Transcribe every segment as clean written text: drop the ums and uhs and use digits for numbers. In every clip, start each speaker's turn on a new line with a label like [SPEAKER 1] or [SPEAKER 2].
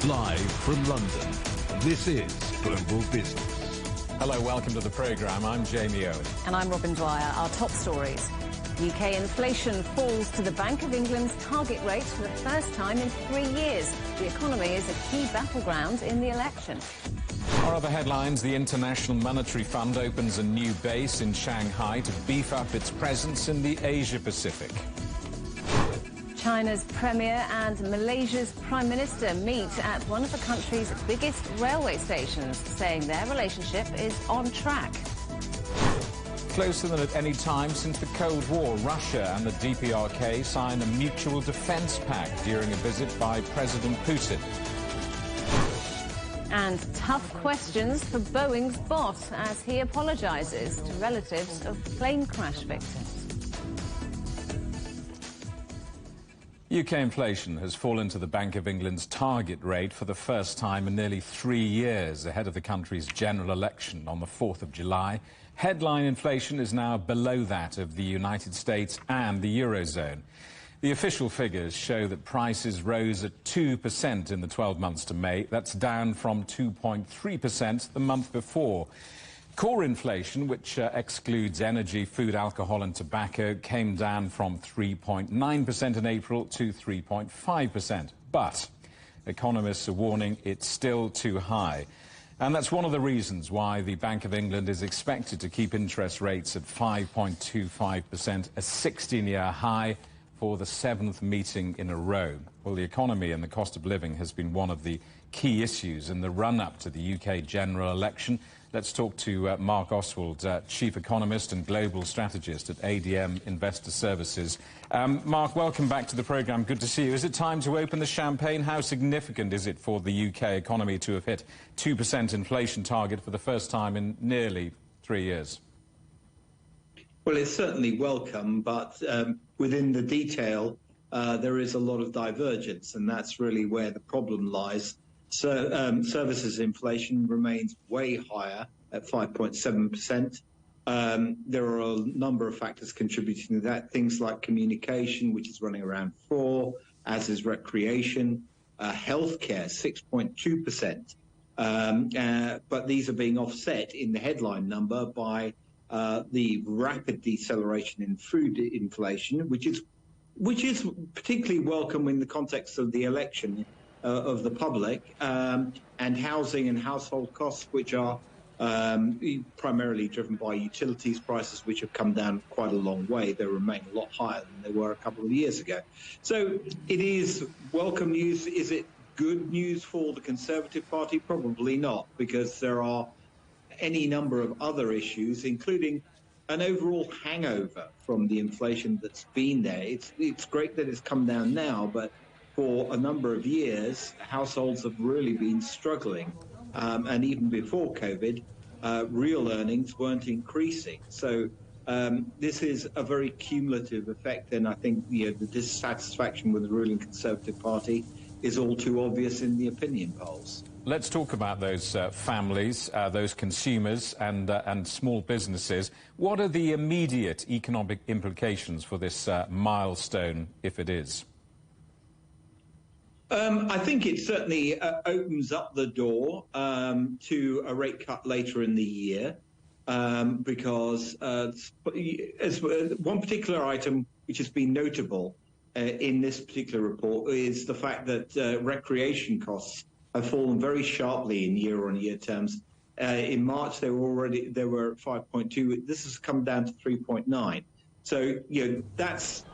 [SPEAKER 1] Live from London, this is Global Business.
[SPEAKER 2] Hello, welcome to the programme. I'm Jamie Owen.
[SPEAKER 3] And I'm Robin Dwyer. Our top stories. UK inflation falls to the Bank of England's target rate for the first time in 3 years. The economy is a key battleground in the election.
[SPEAKER 2] Our other headlines: the International Monetary Fund opens a new base in Shanghai to beef up its presence in the Asia-Pacific.
[SPEAKER 3] China's Premier and Malaysia's Prime Minister meet at one of the country's biggest railway stations, saying their relationship is on track.
[SPEAKER 2] Closer than at any time since the Cold War, Russia and the DPRK sign a mutual defence pact during a visit by President Putin.
[SPEAKER 3] And tough questions for Boeing's boss as he apologises to relatives of plane crash victims.
[SPEAKER 2] UK inflation has fallen to the Bank of England's target rate for the first time in nearly 3 years, ahead of the country's general election on the 4th of July. Headline inflation is now below that of the United States and the Eurozone. The official figures show that prices rose at 2% in the 12 months to May. That's down from 2.3% the month before. Core inflation, which excludes energy, food, alcohol and tobacco, came down from 3.9% in April to 3.5%. But economists are warning it's still too high. And that's one of the reasons why the Bank of England is expected to keep interest rates at 5.25%, a 16-year high, for the 7th meeting in a row. Well, the economy and the cost of living has been one of the key issues in the run-up to the UK general election. Let's talk to Mark Oswald, Chief Economist and Global Strategist at ADM Investor Services. Mark, welcome back to the programme. Good to see you. Is it time to open the champagne? How significant is it for the UK economy to have hit 2% inflation target for the first time in nearly 3 years?
[SPEAKER 4] Well, it's certainly welcome, but within the detail, there is a lot of divergence, and that's really where the problem lies. So, services inflation remains way higher at 5.7%. There are a number of factors contributing to that, things like communication, which is running around 4%, as is recreation, healthcare, 6.2%. But these are being offset in the headline number by the rapid deceleration in food inflation, which is particularly welcome in the context of the election of the public, and housing and household costs, which are primarily driven by utilities prices, which have come down quite a long way. They remain a lot higher than they were a couple of years ago. So it is welcome news. Is it good news for the Conservative Party? Probably not, because there are any number of other issues, including an overall hangover from the inflation that's been there. It's great that it's come down now, but for a number of years, households have really been struggling. And even before COVID, real earnings weren't increasing. So this is a very cumulative effect, and I think the dissatisfaction with the ruling Conservative Party is all too obvious in the opinion polls.
[SPEAKER 2] Let's talk about those families, those consumers and small businesses. What are the immediate economic implications for this milestone, if it is?
[SPEAKER 4] I think it certainly opens up the door to a rate cut later in the year, because as one particular item which has been notable in this particular report is the fact that recreation costs have fallen very sharply in year-on-year terms. In March, they were at 5.2. This has come down to 3.9. So that's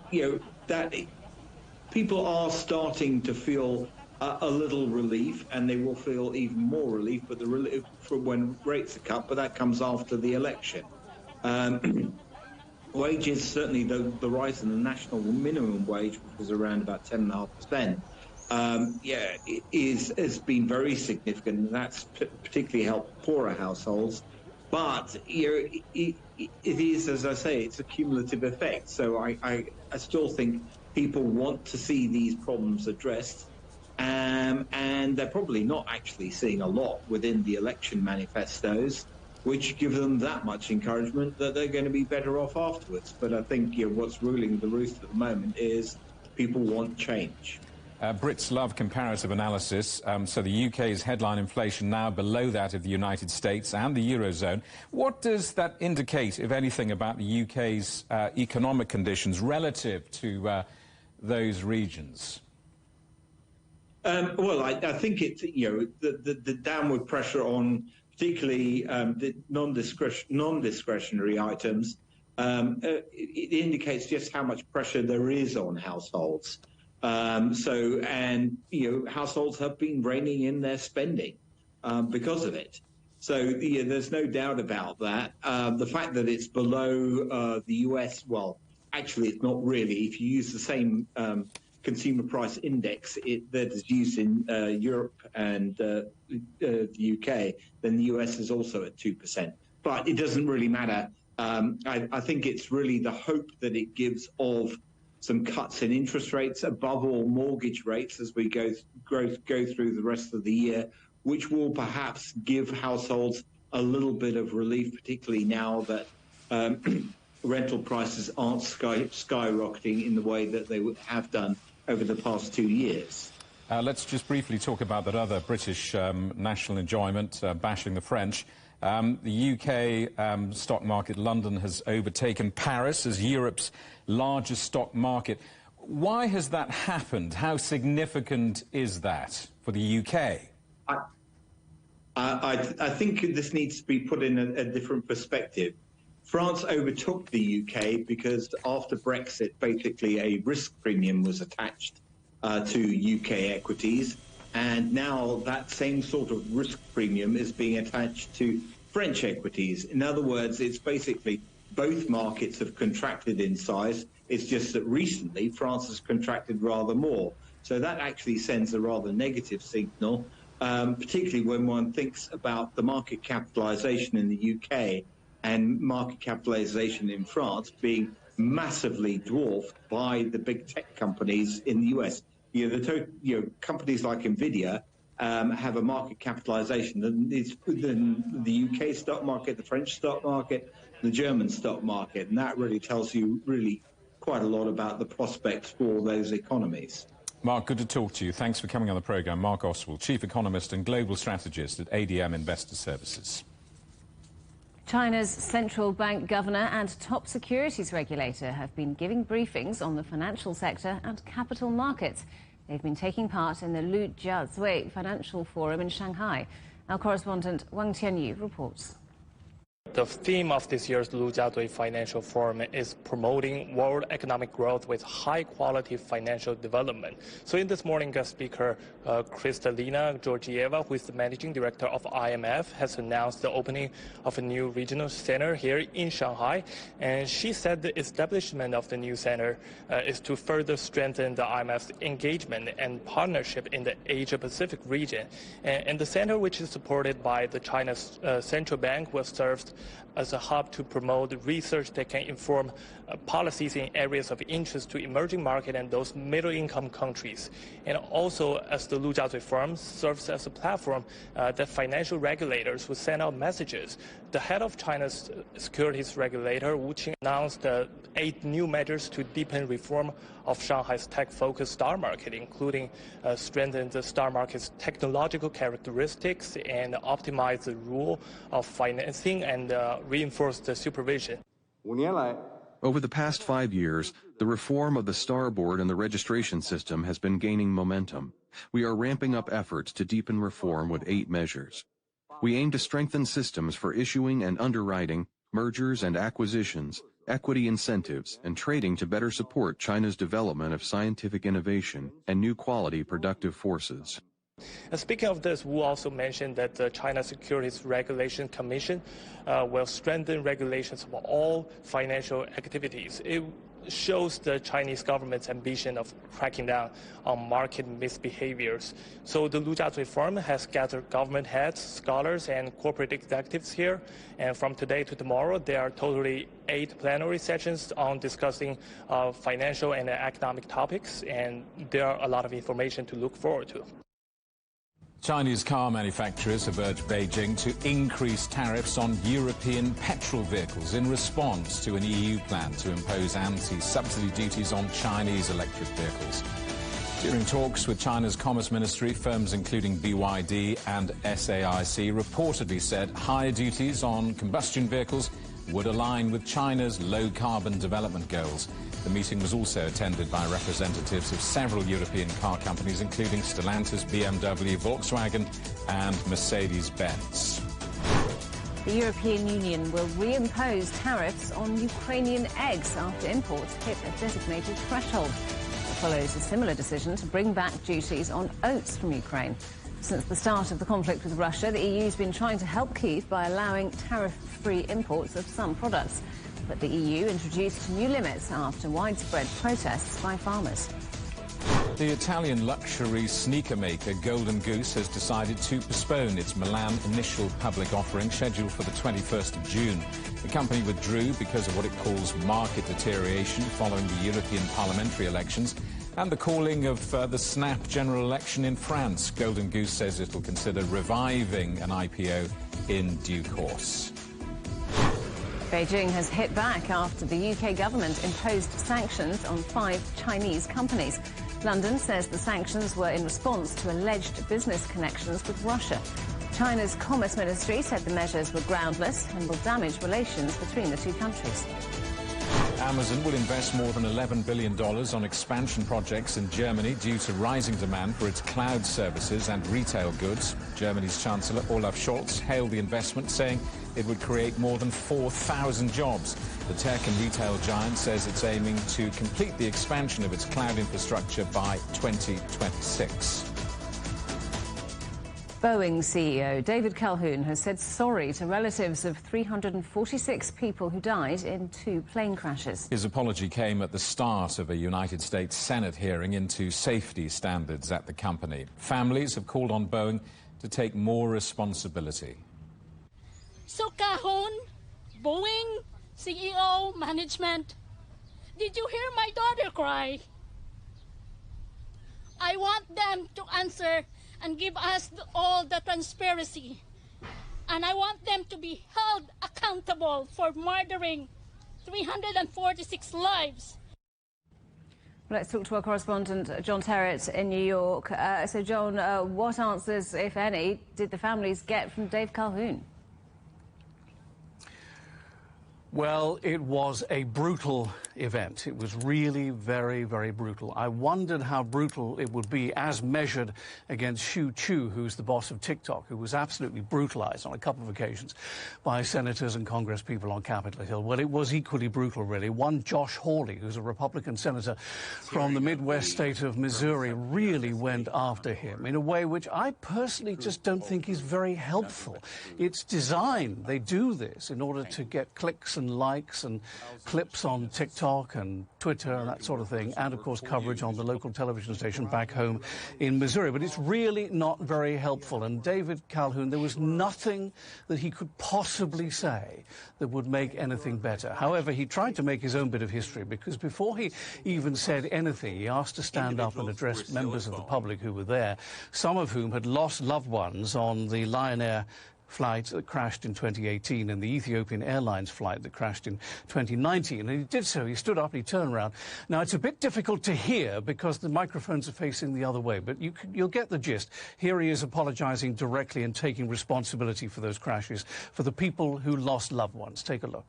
[SPEAKER 4] that. People are starting to feel a little relief, and they will feel even more relief. But the relief from when rates are cut, but that comes after the election. Wages, certainly the rise in the national minimum wage, which was around about 10.5%. Has been very significant, and that's particularly helped poorer households. But it is, as I say, it's a cumulative effect. So I still think people want to see these problems addressed, and they're probably not actually seeing a lot within the election manifestos, which give them that much encouragement that they're going to be better off afterwards. But I think what's ruling the roost at the moment is people want change.
[SPEAKER 2] Brits love comparative analysis, so the UK's headline inflation now below that of the United States and the Eurozone. What does that indicate, if anything, about the UK's economic conditions relative to those regions?
[SPEAKER 4] Well, I think it's, the downward pressure on particularly the non-discretionary items, it indicates just how much pressure there is on households. Households have been reining in their spending because of it. So there's no doubt about that. The fact that it's below the US, well, actually it's not really. If you use the same consumer price index that is used in Europe and the UK, then the US is also at 2%. But it doesn't really matter. I think it's really the hope that it gives of some cuts in interest rates, above all mortgage rates, as we go through the rest of the year, which will perhaps give households a little bit of relief, particularly now that rental prices aren't skyrocketing in the way that they have done over the past 2 years.
[SPEAKER 2] Let's just briefly talk about that other British national enjoyment, bashing the French. The UK stock market, London, has overtaken Paris as Europe's largest stock market. Why has that happened? How significant is that for the UK?
[SPEAKER 4] I think this needs to be put in a different perspective. France overtook the UK because after Brexit, basically a risk premium was attached to UK equities. And now that same sort of risk premium is being attached to French equities. In other words, it's basically both markets have contracted in size. It's just that recently France has contracted rather more. So that actually sends a rather negative signal, particularly when one thinks about the market capitalization in the UK and market capitalization in France being massively dwarfed by the big tech companies in the US. Companies like Nvidia have a market capitalization that is within the UK stock market, the French stock market, the German stock market, and that really tells you quite a lot about the prospects for those economies.
[SPEAKER 2] Mark, good to talk to you. Thanks for coming on the programme. Mark Oswald, Chief Economist and Global Strategist at ADM Investor Services.
[SPEAKER 3] China's central bank governor and top securities regulator have been giving briefings on the financial sector and capital markets. They've been taking part in the Lu Jiazui Financial Forum in Shanghai. Our correspondent Wang Tianyu reports.
[SPEAKER 5] The theme of this year's Lu Jiazui Financial Forum is promoting world economic growth with high-quality financial development. So in this morning, guest speaker Kristalina Georgieva, who is the managing director of IMF, has announced the opening of a new regional center here in Shanghai. And she said the establishment of the new center is to further strengthen the IMF's engagement and partnership in the Asia-Pacific region. And the center, which is supported by the China's central bank, will serve as a hub to promote research that can inform policies in areas of interest to emerging market and those middle-income countries. And also, as the Lu Jiazui Forum serves as a platform that financial regulators will send out messages. The head of China's securities regulator, Wu Qing, announced 8 new measures to deepen reform of Shanghai's tech-focused stock market, including strengthen the stock market's technological characteristics and optimize the rule of financing and reinforce the supervision.
[SPEAKER 6] Over the past 5 years, the reform of the STAR Board and the registration system has been gaining momentum. We are ramping up efforts to deepen reform with 8 measures. We aim to strengthen systems for issuing and underwriting, mergers and acquisitions, equity incentives, and trading to better support China's development of scientific innovation and new quality productive forces.
[SPEAKER 5] And speaking of this, Wu also mentioned that the China Securities Regulation Commission will strengthen regulations of all financial activities. It shows the Chinese government's ambition of cracking down on market misbehaviors. So the Lu Jiazui Forum has gathered government heads, scholars, and corporate executives here. And from today to tomorrow, there are totally 8 plenary sessions on discussing financial and economic topics, and there are a lot of information to look forward to.
[SPEAKER 2] Chinese car manufacturers have urged Beijing to increase tariffs on European petrol vehicles in response to an EU plan to impose anti-subsidy duties on Chinese electric vehicles. During talks with China's Commerce Ministry, firms including BYD and SAIC reportedly said higher duties on combustion vehicles would align with China's low-carbon development goals. The meeting was also attended by representatives of several European car companies, including Stellantis, BMW, Volkswagen and Mercedes-Benz.
[SPEAKER 3] The European Union will reimpose tariffs on Ukrainian eggs after imports hit a designated threshold. It follows a similar decision to bring back duties on oats from Ukraine. Since the start of the conflict with Russia, the EU has been trying to help Kyiv by allowing tariff-free imports of some products. But the EU introduced new limits after widespread protests by farmers.
[SPEAKER 2] The Italian luxury sneaker maker Golden Goose has decided to postpone its Milan initial public offering scheduled for the 21st of June. The company withdrew because of what it calls market deterioration following the European parliamentary elections and the calling of the snap general election in France. Golden Goose says it will consider reviving an IPO in due course.
[SPEAKER 3] Beijing has hit back after the UK government imposed sanctions on 5 Chinese companies. London says the sanctions were in response to alleged business connections with Russia. China's Commerce Ministry said the measures were groundless and will damage relations between the two countries.
[SPEAKER 2] Amazon will invest more than $11 billion on expansion projects in Germany due to rising demand for its cloud services and retail goods. Germany's Chancellor Olaf Scholz hailed the investment, saying it would create more than 4,000 jobs. The tech and retail giant says it's aiming to complete the expansion of its cloud infrastructure by 2026.
[SPEAKER 3] Boeing CEO David Calhoun has said sorry to relatives of 346 people who died in 2 plane crashes.
[SPEAKER 2] His apology came at the start of a United States Senate hearing into safety standards at the company. Families have called on Boeing to take more responsibility.
[SPEAKER 7] So Calhoun, Boeing, CEO, management, did you hear my daughter cry? I want them to answer and give us all the transparency. And I want them to be held accountable for murdering 346 lives.
[SPEAKER 3] Let's talk to our correspondent, John Terrett in New York. So, John, what answers, if any, did the families get from Dave Calhoun?
[SPEAKER 8] Well, it was a brutal event. It was really very, very brutal. I wondered how brutal it would be as measured against Xu Chu, who's the boss of TikTok, who was absolutely brutalized on a couple of occasions by senators and Congress people on Capitol Hill. Well, it was equally brutal, really. One Josh Hawley, who's a Republican senator from the Midwest state of Missouri, really went after him in a way which I personally just don't think is very helpful. It's designed, they do this in order to get clicks and likes and clips on TikTok and Twitter and that sort of thing, and of course coverage on the local television station back home in Missouri. But it's really not very helpful. And David Calhoun, there was nothing that he could possibly say that would make anything better. However, he tried to make his own bit of history, because before he even said anything, he asked to stand up and address members of the public who were there, some of whom had lost loved ones on the Lion Air flight that crashed in 2018 and the Ethiopian Airlines flight that crashed in 2019. And he did so. He stood up and he turned around. Now, it's a bit difficult to hear because the microphones are facing the other way, but you'll get the gist. Here he is apologizing directly and taking responsibility for those crashes, for the people who lost loved ones. Take a look.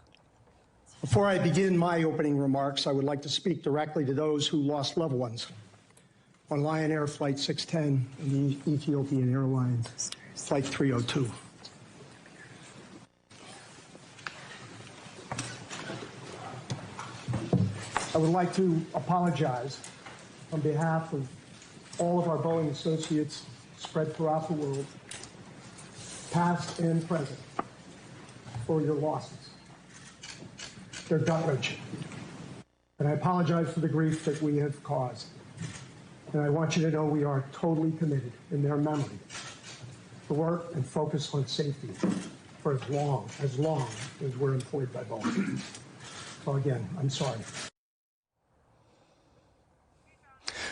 [SPEAKER 9] Before I begin my opening remarks, I would like to speak directly to those who lost loved ones on Lion Air Flight 610 and the Ethiopian Airlines Flight 302. I would like to apologize on behalf of all of our Boeing associates spread throughout the world, past and present, for your losses. They're gut-wrenching. And I apologize for the grief that we have caused. And I want you to know we are totally committed in their memory to work and focus on safety for as long as we're employed by Boeing. So again, I'm sorry.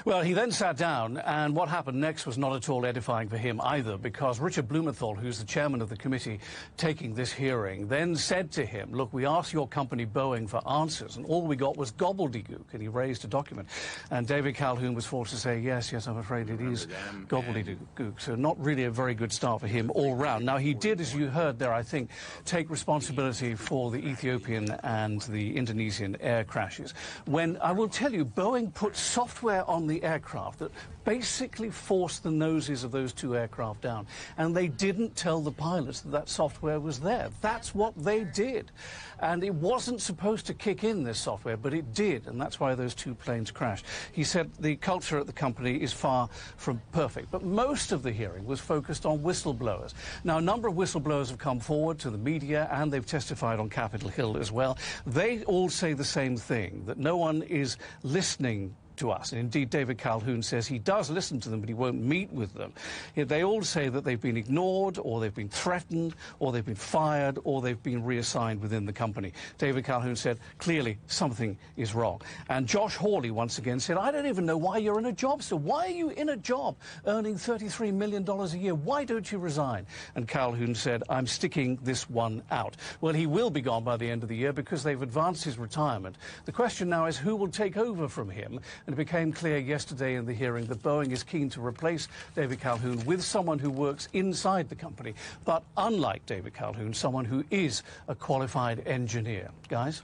[SPEAKER 8] Well, he then sat down, and what happened next was not at all edifying for him either, because Richard Blumenthal, who's the chairman of the committee taking this hearing, then said to him, look, we asked your company Boeing for answers, and all we got was gobbledygook, and he raised a document. And David Calhoun was forced to say, yes, I'm afraid it is gobbledygook. So not really a very good start for him all round. Now, he did, as you heard there, I think, take responsibility for the Ethiopian and the Indonesian air crashes. When, I will tell you, Boeing put software on the aircraft that basically forced the noses of those two aircraft down. And they didn't tell the pilots that that software was there. That's what they did. And it wasn't supposed to kick in, this software, but it did, and that's why those two planes crashed. He said the culture at the company is far from perfect, but most of the hearing was focused on whistleblowers. Now, a number of whistleblowers have come forward to the media, and they've testified on Capitol Hill as well. They all say the same thing, that no one is listening to us. And indeed, David Calhoun says he does listen to them, but he won't meet with them. They all say that they've been ignored, or they've been threatened, or they've been fired, or they've been reassigned within the company. David Calhoun said, clearly, something is wrong. And Josh Hawley, once again, said, I don't even know why you're in a job, so why are you in a job earning $33 million a year? Why don't you resign? And Calhoun said, I'm sticking this one out. Well, he will be gone by the end of the year because they've advanced his retirement. The question now is who will take over from him? And it became clear yesterday in the hearing that Boeing is keen to replace David Calhoun with someone who works inside the company, but unlike David Calhoun, someone who is a qualified engineer. Guys?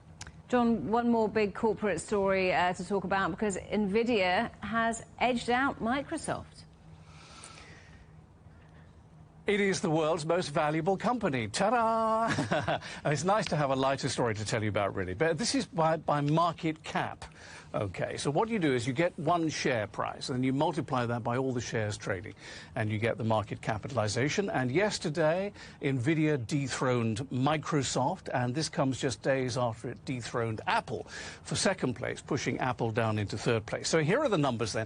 [SPEAKER 3] John, one more big corporate story to talk about, because NVIDIA has edged out Microsoft.
[SPEAKER 8] It is the world's most valuable company. Ta-da! It's nice to have a lighter story to tell you about, really. But this is by market cap. Okay, so what you do is you get one share price, and you multiply that by all the shares trading, and you get the market capitalization. And yesterday, NVIDIA dethroned Microsoft, and this comes just days after it dethroned Apple for second place, pushing Apple down into third place. So here are the numbers then.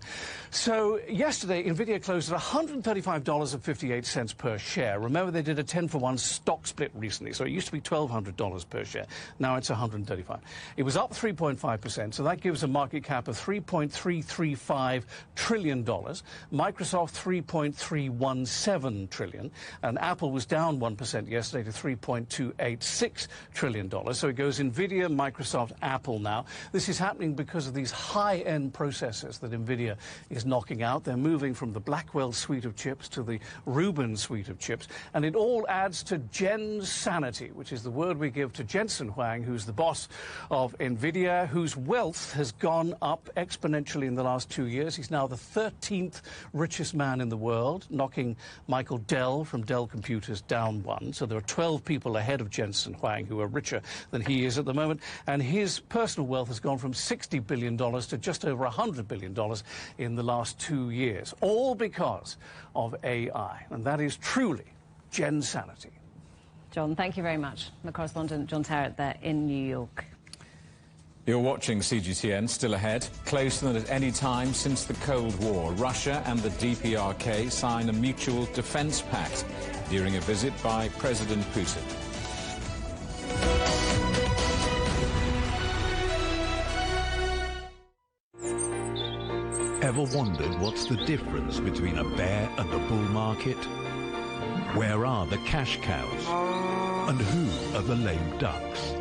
[SPEAKER 8] So yesterday, NVIDIA closed at $135.58 per share. Remember, they did a 10-for-1 stock split recently, so it used to be $1,200 per share. Now it's $135. It was up 3.5%, so that gives a market cap of $3.335 trillion. Microsoft, $3.317 trillion. And Apple was down 1% yesterday to $3.286 trillion. So it goes NVIDIA, Microsoft, Apple now. This is happening because of these high-end processors that NVIDIA is knocking out. They're moving from the Blackwell suite of chips to the Rubin suite of chips. And it all adds to Gensanity, which is the word we give to Jensen Huang, who's the boss of NVIDIA, whose wealth has gone up exponentially in the last 2 years. He's now the 13th richest man in the world, knocking Michael Dell from Dell Computers down one. So there are 12 people ahead of Jensen Huang who are richer than he is at the moment. And his personal wealth has gone from $60 billion to just over $100 billion in the last 2 years, all because of AI. And that is truly Gensanity.
[SPEAKER 3] John, thank you very much. The correspondent John Tarrant there in New York.
[SPEAKER 2] You're watching CGTN, still ahead. Closer than at any time since the Cold War, Russia and the DPRK sign a mutual defense pact during a visit by President Putin.
[SPEAKER 1] Ever wondered what's the difference between a bear and a bull market? Where are the cash cows? And who are the lame ducks?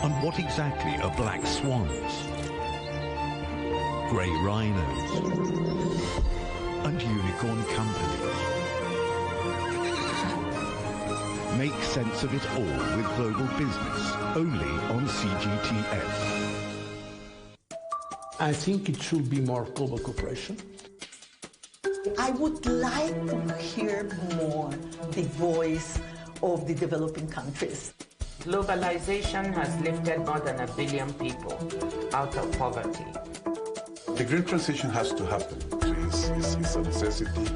[SPEAKER 1] And what exactly are black swans, grey rhinos, and unicorn companies? Make sense of it all with Global Business, only on CGTN.
[SPEAKER 9] I think it should be more global cooperation.
[SPEAKER 10] I would like to hear more the voice of the developing countries.
[SPEAKER 11] Globalization has lifted more than 1 billion people out of poverty.
[SPEAKER 12] The green transition has to happen. It's a necessity.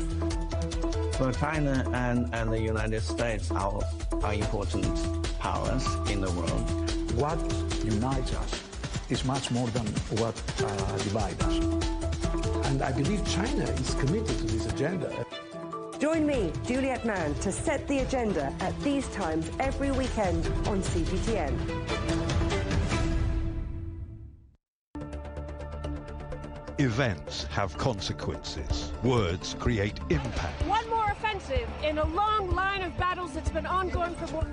[SPEAKER 13] Well, China and the United States are important powers in the world.
[SPEAKER 14] What unites us is much more than what divides us. And I believe China is committed to this agenda.
[SPEAKER 15] Join me, Juliet Mann, to set the agenda at these times every weekend on CGTN.
[SPEAKER 1] Events have consequences. Words create impact.
[SPEAKER 16] One more offensive in a long line of battles that's been ongoing for more.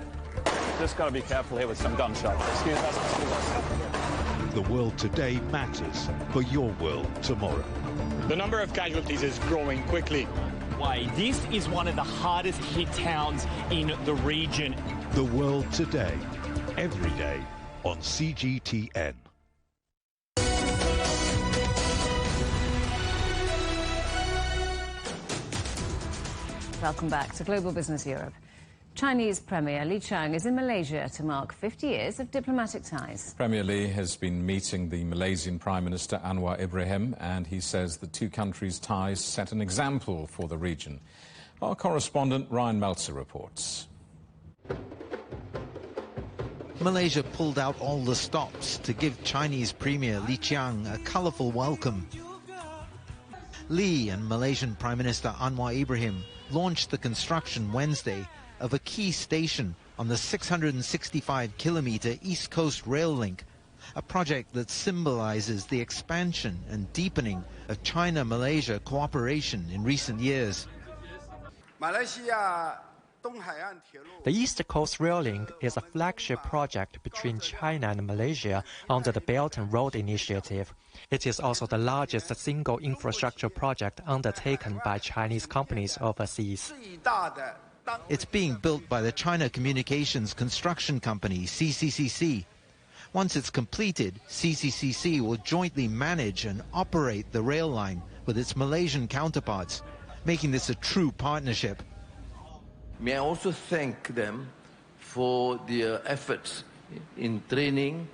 [SPEAKER 17] Just got to be careful here with some gunshots. Excuse us.
[SPEAKER 1] The world today matters for your world tomorrow.
[SPEAKER 18] The number of casualties is growing quickly.
[SPEAKER 19] Why, this is one of the hardest hit towns in the region.
[SPEAKER 1] The world today, every day on CGTN.
[SPEAKER 3] Welcome back to Global Business Europe. Chinese Premier Li Qiang is in Malaysia to mark 50 years of diplomatic ties.
[SPEAKER 2] Premier Li has been meeting the Malaysian Prime Minister Anwar Ibrahim, and he says the two countries' ties set an example for the region. Our correspondent Ryan Meltzer reports.
[SPEAKER 20] Malaysia pulled out all the stops to give Chinese Premier Li Qiang a colourful welcome. Li and Malaysian Prime Minister Anwar Ibrahim launched the construction Wednesday of a key station on the 665-kilometre East Coast Rail Link, a project that symbolizes the expansion and deepening of China-Malaysia cooperation in recent years.
[SPEAKER 21] The East Coast Rail Link is a flagship project between China and Malaysia under the Belt and Road Initiative. It is also the largest single infrastructure project undertaken by Chinese companies overseas.
[SPEAKER 20] It's being built by the China Communications Construction Company, CCCC. Once it's completed, CCCC will jointly manage and operate the rail line with its Malaysian counterparts, making this a true partnership.
[SPEAKER 22] May I also thank them for their efforts in training,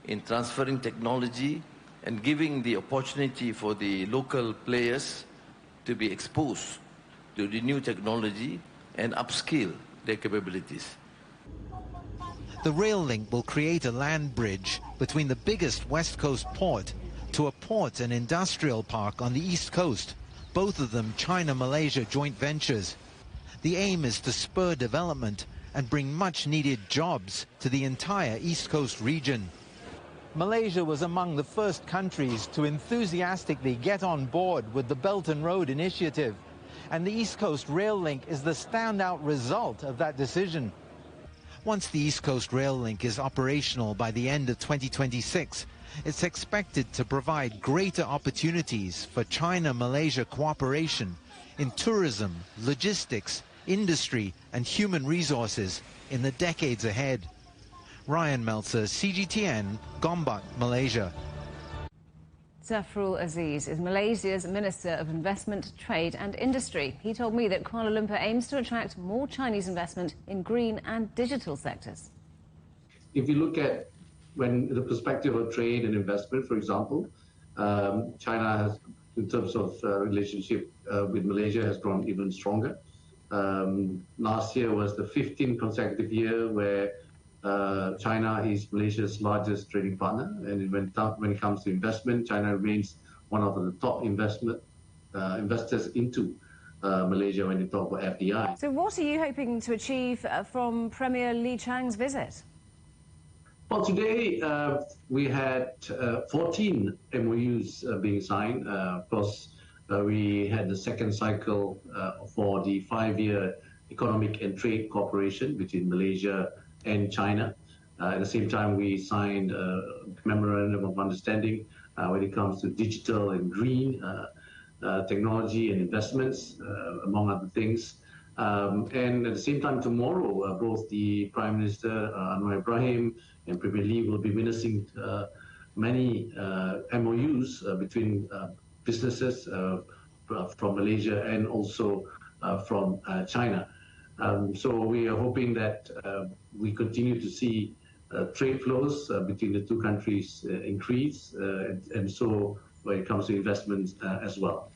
[SPEAKER 22] in transferring technology, and giving the opportunity for the local players to be exposed to the new technology and upskill their capabilities.
[SPEAKER 20] The rail link will create a land bridge between the biggest West Coast port to a port and industrial park on the East Coast, both of them China-Malaysia joint ventures. The aim is to spur development and bring much-needed jobs to the entire East Coast region. Malaysia was among the first countries to enthusiastically get on board with the Belt and Road Initiative, and the East Coast Rail Link is the standout result of that decision. Once the East Coast Rail Link is operational by the end of 2026, it's expected to provide greater opportunities for China-Malaysia cooperation in tourism, logistics, industry and human resources in the decades ahead. Ryan Meltzer, CGTN, Gombak, Malaysia.
[SPEAKER 3] Zafrul Aziz is Malaysia's Minister of Investment, Trade and Industry. He told me that Kuala Lumpur aims to attract more Chinese investment in green and digital sectors.
[SPEAKER 23] If you look at when the perspective of trade and investment, for example, China has, in terms of relationship with Malaysia, has grown even stronger. Last year was the 15th consecutive year where China is Malaysia's largest trading partner, and when it comes to investment, China remains one of the top investors into Malaysia when you talk about FDI.
[SPEAKER 3] So what are you hoping to achieve from Premier Li Qiang's visit?
[SPEAKER 23] Well, today we had 14 MOUs being signed. Of course, we had the second cycle for the 5-year economic and trade cooperation between Malaysia and China. At the same time, we signed a memorandum of understanding when it comes to digital and green technology and investments, among other things. And at the same time, tomorrow, both the Prime Minister Anwar Ibrahim and Premier Li will be witnessing many MOUs between businesses from Malaysia and also from China. So we are hoping that we continue to see trade flows between the two countries increase, and so when it comes to investments as well.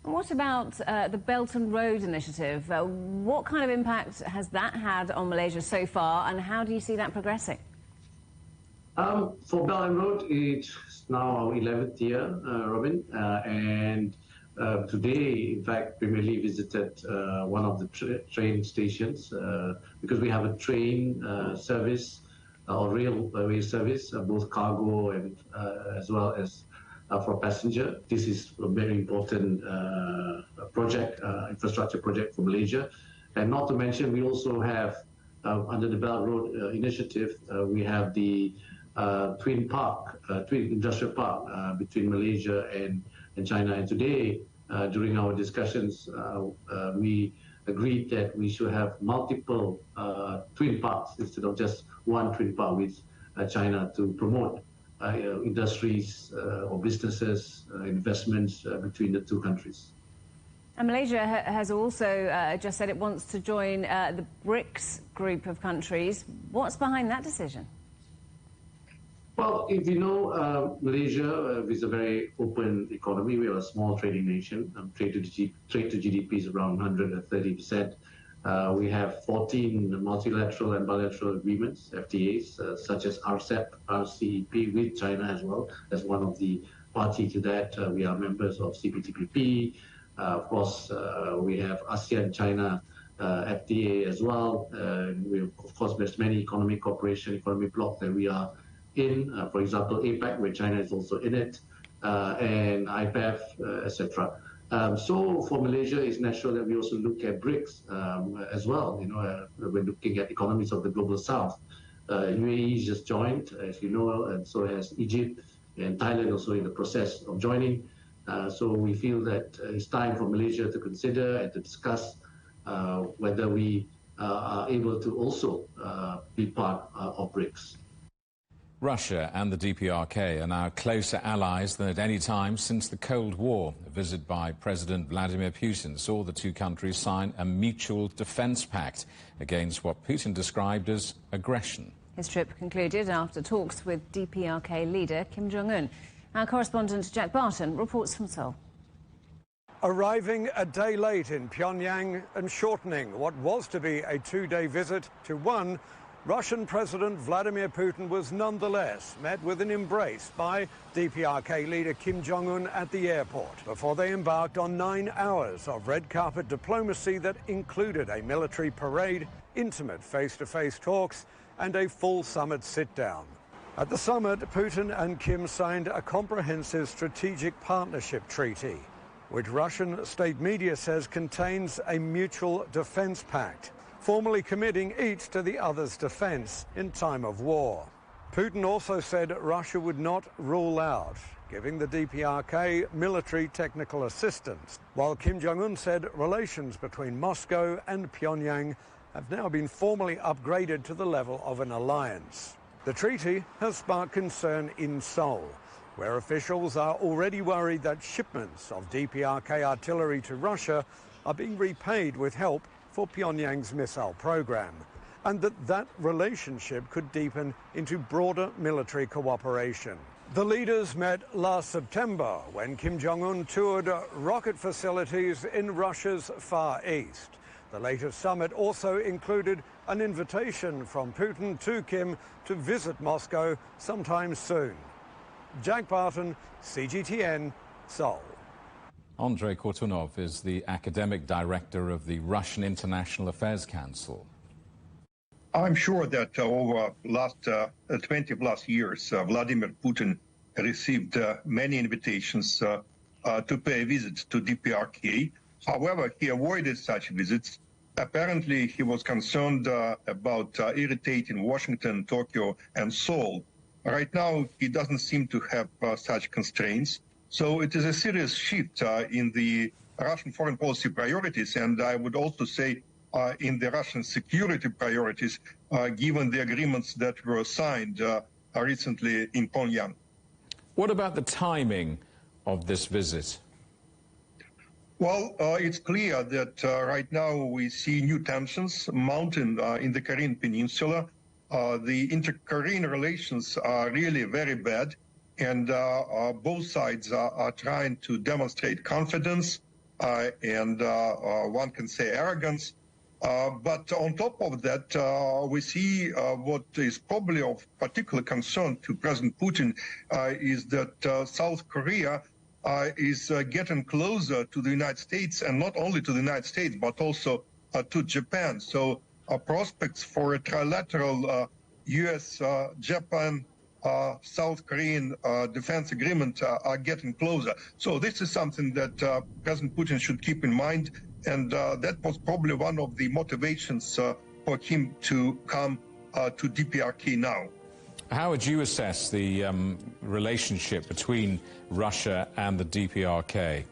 [SPEAKER 3] What about the Belt and Road Initiative? What kind of impact has that had on Malaysia so far, and how do you see that progressing?
[SPEAKER 23] For Belt and Road, it's now our 11th year, Robin, and today, in fact, Premier Li visited one of the train stations because we have a train service or railway service, both cargo and as well as for passenger. This is a very important project, infrastructure project for Malaysia. And not to mention, we also have, under the Belt Road Initiative, we have the Twin Industrial Park between Malaysia and China. And today, during our discussions, we agreed that we should have multiple twin parks instead of just one twin park with China to promote industries or businesses, investments between the two countries.
[SPEAKER 3] And Malaysia has also just said it wants to join the BRICS group of countries. What's behind that decision?
[SPEAKER 23] Well, if you know, Malaysia is a very open economy. We are a small trading nation. Trade to GDP is around 130%. We have 14 multilateral and bilateral agreements, FTAs, such as RCEP, RCEP with China as well as one of the parties to that. We are members of CPTPP. Of course, we have ASEAN-China FTA as well. Of course, there's many economic cooperation, economic bloc that we are in. For example, APEC, where China is also in it, and IPEF, etc. So for Malaysia, it's natural that we also look at BRICS as well. You know, we're looking at economies of the global south. UAE just joined, as you know, and so has Egypt, and Thailand also in the process of joining. So we feel that it's time for Malaysia to consider and to discuss whether we are able to also be part of BRICS.
[SPEAKER 2] Russia and the DPRK are now closer allies than at any time since the Cold War. A visit by President Vladimir Putin saw the two countries sign a mutual defense pact against what Putin described as aggression.
[SPEAKER 3] His trip concluded after talks with DPRK leader Kim Jong-un. Our correspondent Jack Barton reports from Seoul.
[SPEAKER 4] Arriving a day late in Pyongyang and shortening what was to be a two-day visit to one, Russian President Vladimir Putin was nonetheless met with an embrace by DPRK leader Kim Jong-un at the airport before they embarked on 9 hours of red carpet diplomacy that included a military parade, intimate face-to-face talks and a full summit sit-down. At the summit, Putin and Kim signed a comprehensive strategic partnership treaty, which Russian state media says contains a mutual defense pact, formally committing each to the other's defense in time of war. Putin also said Russia would not rule out giving the DPRK military technical assistance, while Kim Jong-un said relations between Moscow and Pyongyang have now been formally upgraded to the level of an alliance. The treaty has sparked concern in Seoul, where officials are already worried that shipments of DPRK artillery to Russia are being repaid with help for Pyongyang's missile program, and that relationship could deepen into broader military cooperation. The leaders met last September when Kim Jong-un toured rocket facilities in Russia's Far East. The latest summit also included an invitation from Putin to Kim to visit Moscow sometime soon. Jack Barton, CGTN, Seoul.
[SPEAKER 2] Andrei Kortunov is the academic director of the Russian International Affairs Council.
[SPEAKER 5] I'm sure that over last 20 plus years, Vladimir Putin received many invitations to pay a visit to DPRK. However, he avoided such visits. Apparently, he was concerned about irritating Washington, Tokyo, and Seoul. Right now, he doesn't seem to have such constraints. So it is a serious shift in the Russian foreign policy priorities, and I would also say in the Russian security priorities, given the agreements that were signed recently in Pyongyang.
[SPEAKER 2] What about the timing of this visit?
[SPEAKER 5] Well, it's clear that right now we see new tensions mounting in the Korean Peninsula. The inter-Korean relations are really very bad, and both sides are trying to demonstrate confidence and one can say arrogance. But on top of that, we see what is probably of particular concern to President Putin is that South Korea is getting closer to the United States, and not only to the United States, but also to Japan. So prospects for a trilateral U.S., Japan, South Korean defense agreement are getting closer. So this is something that President Putin should keep in mind, and that was probably one of the motivations for him to come to DPRK now.
[SPEAKER 2] How would you assess the relationship between Russia and the DPRK?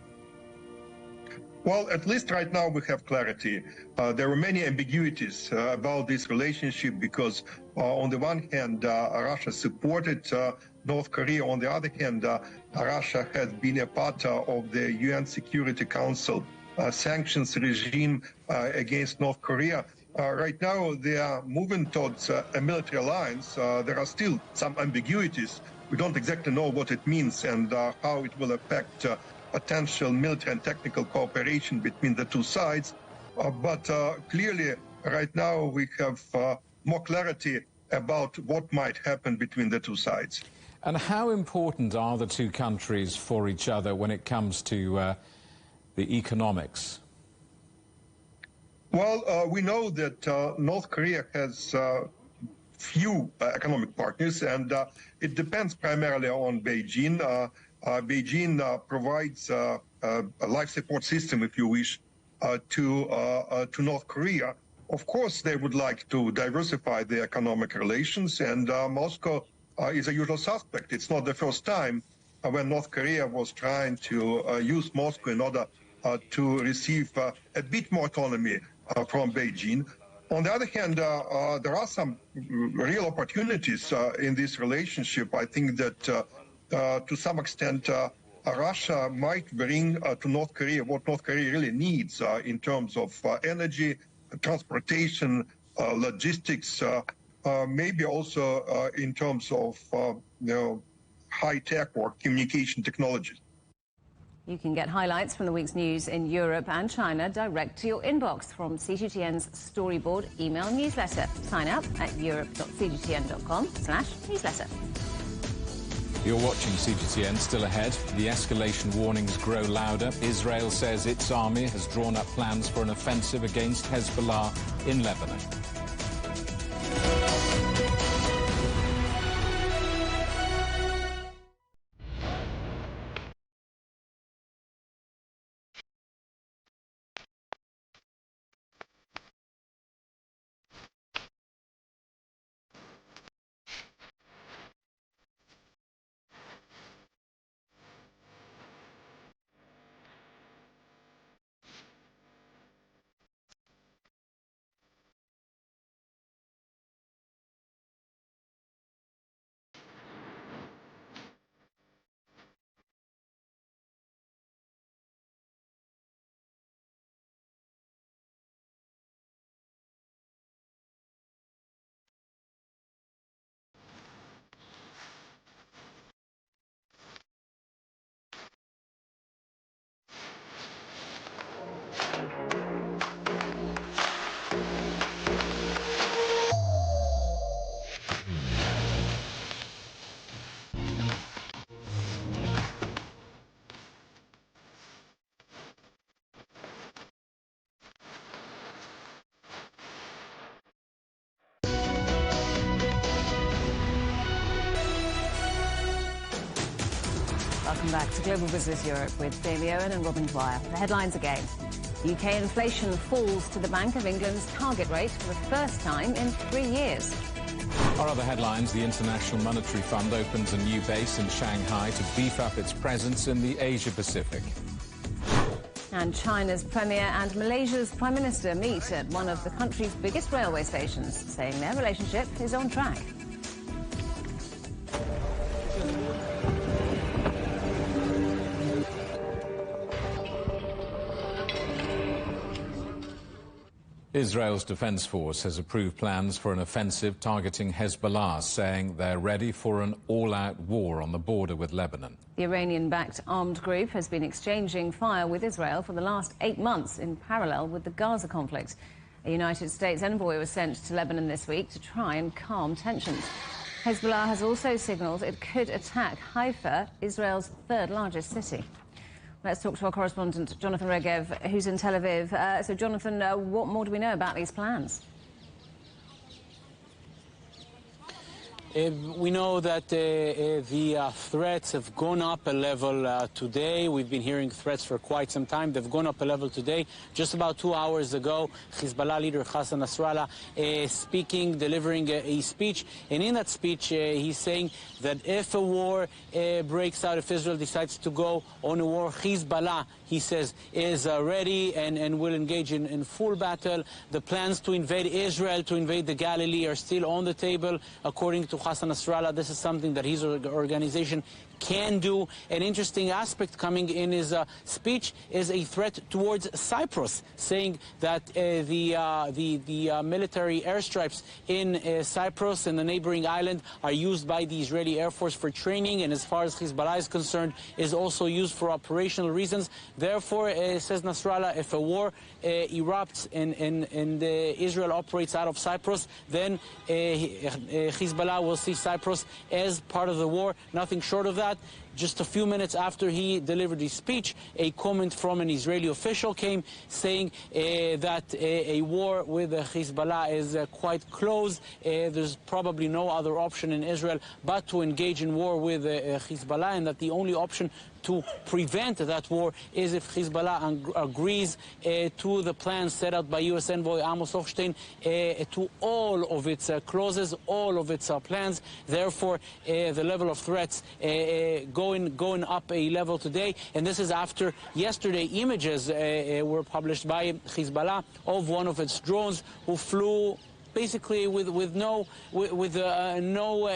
[SPEAKER 5] Well, at least right now we have clarity. There are many ambiguities about this relationship because on the one hand, Russia supported North Korea. On the other hand, Russia has been a part of the UN Security Council sanctions regime against North Korea. Right now, they are moving towards a military alliance. There are still some ambiguities. We don't exactly know what it means and how it will affect potential military and technical cooperation between the two sides. But clearly, right now, we have more clarity about what might happen between the two sides.
[SPEAKER 2] And how important are the two countries for each other when it comes to the economics?
[SPEAKER 5] Well, we know that North Korea has few economic partners, and it depends primarily on Beijing. Beijing provides a life support system, if you wish, to North Korea. Of course, they would like to diversify their economic relations, and Moscow is a usual suspect. It's not the first time when North Korea was trying to use Moscow in order to receive a bit more autonomy from Beijing. On the other hand, there are some real opportunities in this relationship. I think that to some extent, Russia might bring to North Korea what North Korea really needs in terms of energy, transportation, logistics, maybe also in terms of high-tech or communication technologies.
[SPEAKER 3] You can get highlights from the week's news in Europe and China direct to your inbox from CGTN's Storyboard email newsletter. Sign up at europe.cgtn.com/newsletter.
[SPEAKER 2] You're watching CGTN. Still ahead, the escalation warnings grow louder. Israel says its army has drawn up plans for an offensive against Hezbollah in Lebanon.
[SPEAKER 3] Welcome back to Global Business Europe with Jamie Owen and Robin Dwyer. The headlines again. UK inflation falls to the Bank of England's target rate for the first time in 3 years.
[SPEAKER 2] Our other headlines, the International Monetary Fund opens a new base in Shanghai to beef up its presence in the Asia-Pacific.
[SPEAKER 3] And China's Premier and Malaysia's Prime Minister meet at one of the country's biggest railway stations, saying their relationship is on track.
[SPEAKER 2] Israel's Defense Force has approved plans for an offensive targeting Hezbollah, saying they're ready for an all-out war on the border with Lebanon.
[SPEAKER 3] The Iranian-backed armed group has been exchanging fire with Israel for the last 8 months in parallel with the Gaza conflict. A United States envoy was sent to Lebanon this week to try and calm tensions. Hezbollah has also signalled it could attack Haifa, Israel's third-largest city. Let's talk to our correspondent, Jonathan Regev, who's in Tel Aviv. So, Jonathan, what more do we know about these plans?
[SPEAKER 18] We know that the threats have gone up a level today. We've been hearing threats for quite some time. They've gone up a level today. Just about 2 hours ago, Hezbollah leader Hassan Nasrallah delivering a speech. And in that speech, he's saying that if a war breaks out, if Israel decides to go on a war, Hezbollah, he says, is ready and will engage in full battle. The plans to invade Israel, to invade the Galilee, are still on the table, according to Hassan Nasrallah. This is something that his organization can do. An interesting aspect coming in his speech is a threat towards Cyprus, saying that the military airstrikes in Cyprus and the neighboring island are used by the Israeli Air Force for training, and as far as Hezbollah is concerned, is also used for operational reasons. Therefore, says Nasrallah, if a war erupts and Israel operates out of Cyprus, then Hezbollah will see Cyprus as part of the war. Nothing short of that. Just a few minutes after he delivered his speech, a comment from an Israeli official came saying that a war with Hezbollah is quite close. There's probably no other option in Israel but to engage in war with Hezbollah, and that the only option to prevent that war is if Hezbollah agrees to the plans set out by U.S. envoy Amos Hochstein, to all of its clauses, all of its plans. Therefore, the level of threats going up a level today. And this is after yesterday images were published by Hezbollah of one of its drones who flew basically with no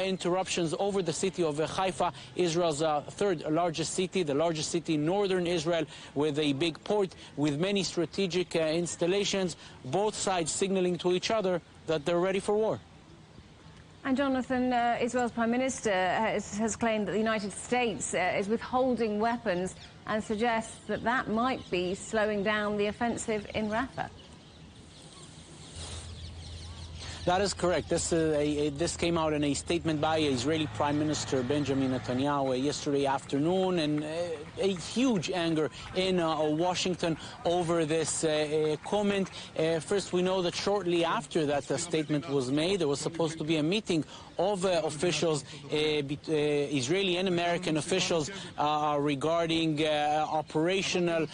[SPEAKER 18] interruptions over the city of Haifa, Israel's third largest city, the largest city in northern Israel, with a big port, with many strategic installations, both sides signaling to each other that they're ready for war.
[SPEAKER 3] And Jonathan, Israel's Prime Minister has claimed that the United States is withholding weapons and suggests that that might be slowing down the offensive in Rafah.
[SPEAKER 18] That is correct. This came out in a statement by Israeli Prime Minister Benjamin Netanyahu yesterday afternoon, and a huge anger in Washington over this comment. First, we know that shortly after that statement was made, there was supposed to be a meeting of officials, Israeli and American officials, regarding operational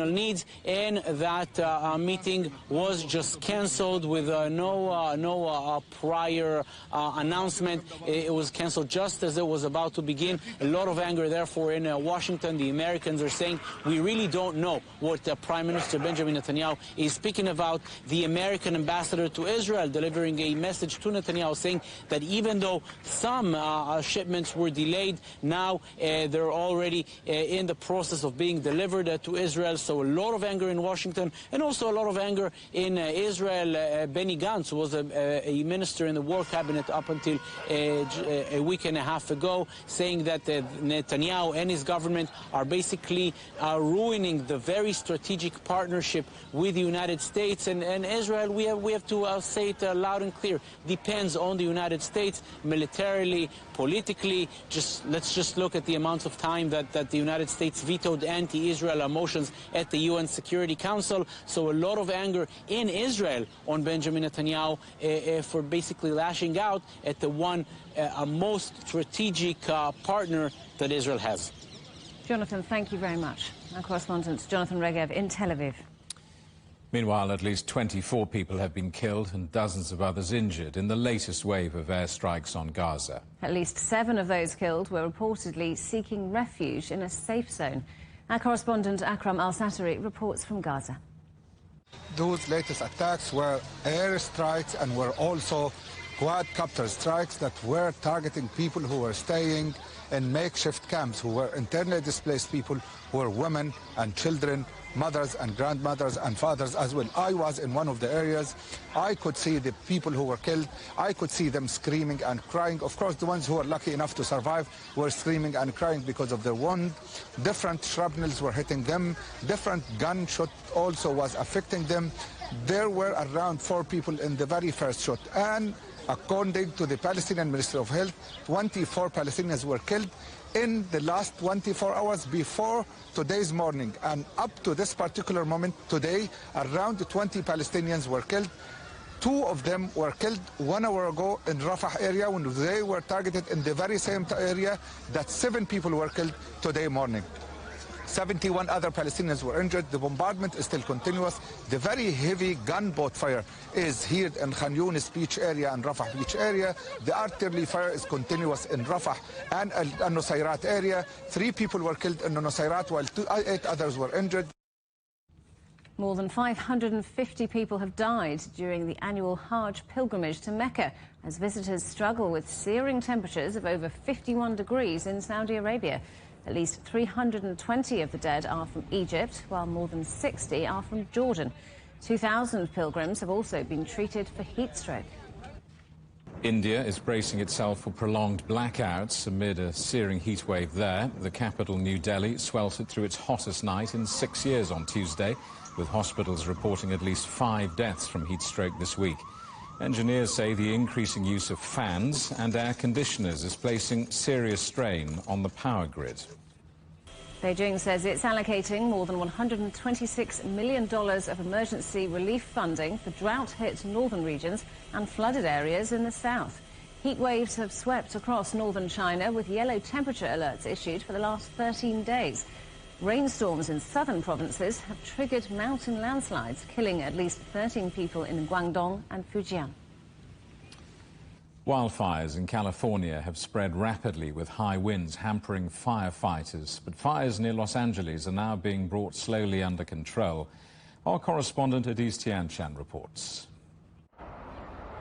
[SPEAKER 18] needs, and that meeting was just cancelled with no prior announcement. It was cancelled just as it was about to begin. A lot of anger, therefore, in Washington. The Americans are saying, we really don't know what Prime Minister Benjamin Netanyahu is speaking about. The American ambassador to Israel delivering a message to Netanyahu saying that even though some shipments were delayed, now they're already in the process of being delivered to Israel. So a lot of anger in Washington, and also a lot of anger in Israel. Benny Gantz, who was a minister in the war cabinet up until a week and a half ago, saying that Netanyahu and his government are basically ruining the very strategic partnership with the United States. And Israel, we have to say it loud and clear, depends on the United States militarily, politically. Let's just look at the amounts of time that the United States vetoed anti-Israel motions at the UN Security Council. So a lot of anger in Israel on Benjamin Netanyahu for basically lashing out at the one most strategic partner that Israel has.
[SPEAKER 3] Jonathan, thank you very much. Our correspondent Jonathan Regev in Tel Aviv.
[SPEAKER 2] Meanwhile, at least 24 people have been killed and dozens of others injured in the latest wave of airstrikes on Gaza.
[SPEAKER 3] At least 7 of those killed were reportedly seeking refuge in a safe zone. Our correspondent Akram Al-Satari reports from Gaza.
[SPEAKER 6] Those latest attacks were airstrikes and were also quadcopter strikes that were targeting people who were staying in makeshift camps, who were internally displaced people, who were women and children, mothers and grandmothers and fathers as well. I was in one of the areas. I could see the people who were killed. I could see them screaming and crying. Of course, the ones who were lucky enough to survive were screaming and crying because of their wound. Different shrapnels were hitting them. Different gunshot also was affecting them. There were around 4 people in the very first shot. And according to the Palestinian Ministry of Health, 24 Palestinians were killed in the last 24 hours before today's morning. And up to this particular moment today, around 20 Palestinians were killed. 2 of them were killed 1 hour ago in Rafah area when they were targeted in the very same area that 7 people were killed today morning. 71 other Palestinians were injured. The bombardment is still continuous. The very heavy gunboat fire is here in Khan Yunis beach area and Rafah beach area. The artillery fire is continuous in Rafah and Al-Nusayrat area. 3 people were killed in Nusayrat while 8 others were injured.
[SPEAKER 3] More than 550 people have died during the annual Hajj pilgrimage to Mecca as visitors struggle with searing temperatures of over 51 degrees in Saudi Arabia. At least 320 of the dead are from Egypt, while more than 60 are from Jordan. 2,000 pilgrims have also been treated for heat stroke.
[SPEAKER 2] India is bracing itself for prolonged blackouts amid a searing heat wave there. The capital, New Delhi, sweltered through its hottest night in 6 years on Tuesday, with hospitals reporting at least 5 deaths from heat stroke this week. Engineers say the increasing use of fans and air conditioners is placing serious strain on the power grid.
[SPEAKER 3] Beijing says it's allocating more than $126 million of emergency relief funding for drought-hit northern regions and flooded areas in the south. Heat waves have swept across northern China with yellow temperature alerts issued for the last 13 days. Rainstorms in southern provinces have triggered mountain landslides, killing at least 13 people in Guangdong and Fujian.
[SPEAKER 2] Wildfires in California have spread rapidly with high winds hampering firefighters. But fires near Los Angeles are now being brought slowly under control. Our correspondent Adis Tianchan reports.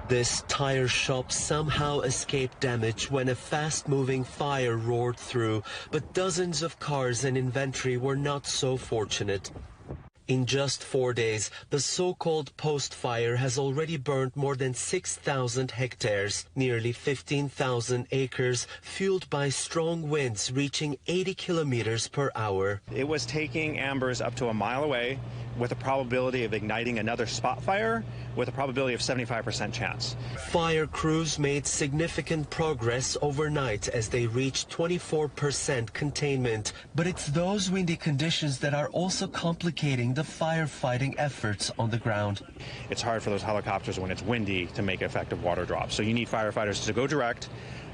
[SPEAKER 7] This tire shop somehow escaped damage when a fast-moving fire roared through, but dozens of cars and inventory were not so fortunate. In just 4 days, the so-called post-fire has already burned more than 6,000 hectares, nearly 15,000 acres, fueled by strong winds reaching 80 kilometers per hour.
[SPEAKER 17] It was taking embers up to a mile away with a probability of igniting another spot fire with a probability of 75% chance.
[SPEAKER 7] Fire crews made significant progress overnight as they reached 24% containment. But it's those windy conditions that are also complicating the firefighting efforts on the ground.
[SPEAKER 17] It's hard for those helicopters when it's windy to make effective water drops. So you need firefighters to go direct,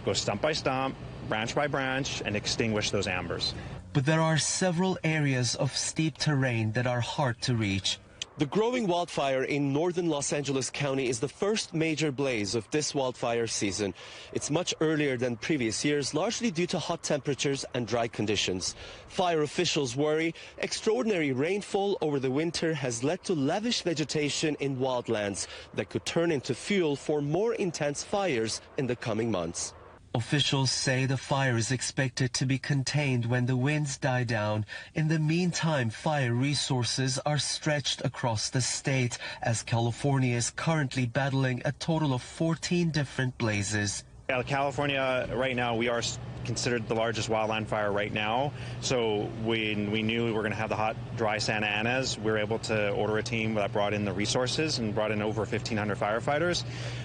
[SPEAKER 17] go stump by stump, branch by branch, and extinguish those ambers.
[SPEAKER 7] But there are several areas of steep terrain that are hard to reach. The growing wildfire in northern Los Angeles County is the first major blaze of this wildfire season. It's much earlier than previous years, largely due to hot temperatures and dry conditions. Fire officials worry extraordinary rainfall over the winter has led to lavish vegetation in wildlands that could turn into fuel for more intense fires in the coming months. Officials say the fire is expected to be contained when the winds die down. In the meantime, fire resources are stretched across the state as California is currently battling a total of 14 different blazes.
[SPEAKER 17] California, right now, we are considered the largest wildland fire right now. So when we knew we were going to have the hot, dry Santa Anas, we were able to order a team that brought in the resources and brought in over 1,500 firefighters.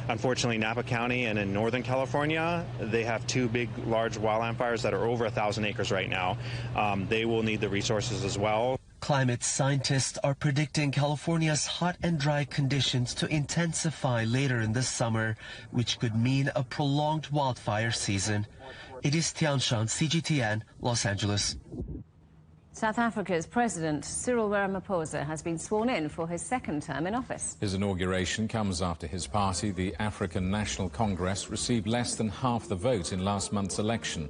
[SPEAKER 17] Unfortunately, Napa County and in Northern California, they have 2 big, large wildland fires that are over 1,000 acres right now. They will need the resources as well.
[SPEAKER 7] Climate scientists are predicting California's hot and dry conditions to intensify later in the summer, which could mean a prolonged wildfire season. Adis Tianchan, CGTN, Los Angeles.
[SPEAKER 3] South Africa's President Cyril Ramaphosa has been sworn in for his second term in office.
[SPEAKER 2] His inauguration comes after his party, the African National Congress, received less than half the vote in last month's election.